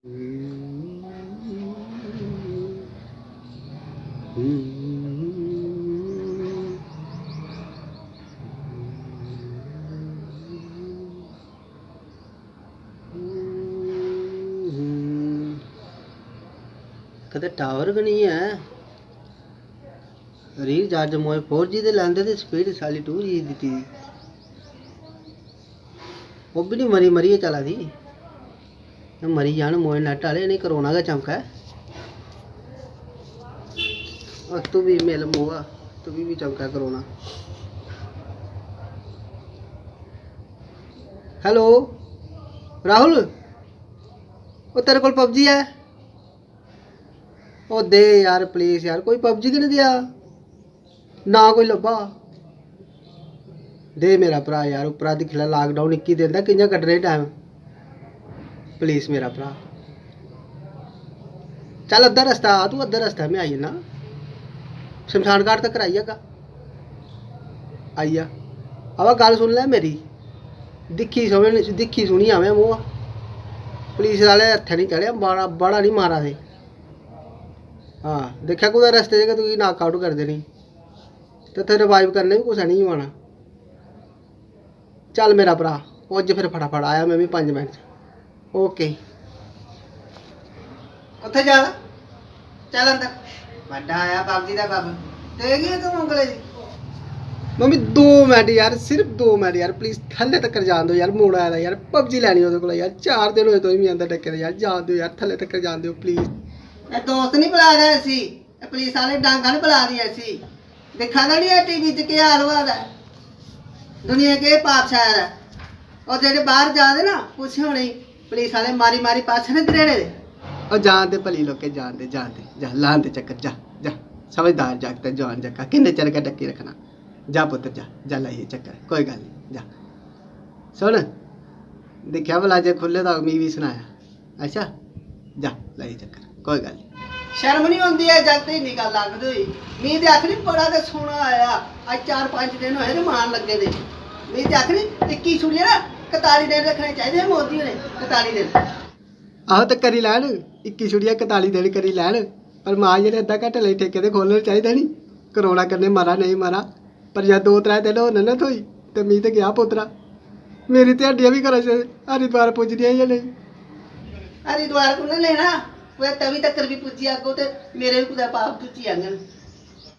कदे टावर भी नहीं है। रीचार्ज मोए 4G दे लैंदे ते स्पीड साली 2G दी थी। वो भी नहीं मरी मरी चला दी। मरी जान मोए नेट वाले नहीं करोना का चमका है। और तू भी मिल मोआ तू भी चमका करोना। हेलो राहुल वो तेरे को पबजी है? ओ दे यार प्लीज यार, कोई पबजी कि नहीं दिया ना कोई लब्भा। दे मेरा भरा यार, उपरा दिखला लॉकडाउन 21 दिन का कि'यां कड्ढने टाइम। प्लीज मेरा भरा चल अद्धा रस्ता आ, तू अद्धा रस्ता में आई ना, शमशान घाट तक आई जागा। आई जा अब गल सुन ले मेरी, दिखी सुनी आवे मूँह। पुलिस वाले हत्थे नहीं चढ़िया, बड़ा नहीं मारा दे। हाँ देखा कुछ रस्ते च तुझी नाक आउट कर देनी तो तेरे रिवाइव करने भी कुछ नहीं आना। चल मेरा भरा पुज फिर फटाफट आया, मैं भी 5 मिनट। ओके उत्थे जा चल अंदर। बड़ा आया पबजी का बब ते गई तू उंगले दी। मम्मी 2 मिनट यार, सिर्फ 2 मिनट यार, प्लीज थल्ले तक जान दो यार। मुड़ आया यार पबजी लैनी ओहदे कोल यार, 4 दिन होए तो भी अंदर डके दे यार। जान दो यार, थल्ले तक जान दो प्लीज। दोस्त नहीं बुला रहे सी, पुलिस वाले डांगा नहीं बुला रही सी। देखा ना नहीं टीवी च क्या हाल हुआ है, दुनिया के पाप शायर है। और जेडे बाहर जाते ना कुछ होने पुलिस वाले मारी मारी पास ने दरेड़े दे। और जान दे भली लोके, जान दे जा लान दे चक्कर जा जा। समझदार जागता जवान जक्का किन्ने चर के डक्की रखना। जा पुत्र जा लाइए चक्कर, कोई गल नहीं जा। सुन देखा भला जे खुले तो मी भी सुनाया। अच्छा जा लाइए चक्कर, कोई गल नहीं। शर्म नहीं आती है जगत ही नहीं गल लगती हुई। मी तो आखनी बड़ा तो सोना आया, अज 4-5 दिन होए मान लगे दे। मी तो आखनी 21 छुड़िया ना 41 दिन रखने चाहिए मोदी ने। 41 दिन आहो तो करी लैन, 21 छुड़िया 41 दिन करी लैन। पर मां जी ने अद्धा घंटे लिए ठेके तो खोलना चाहिए नहीं। करोना करने मारा नहीं मारा, पर जब 2-3 दिन होने ना थोई तो मी तो गया पुत्रा। मेरी तो हड्डियां भी घर से हरिद्वार पुजदियां या नहीं। हरिद्वार को लेना तवी तक भी पुजी अगो तो मेरे भी कुछ पाप पुजी आंगन।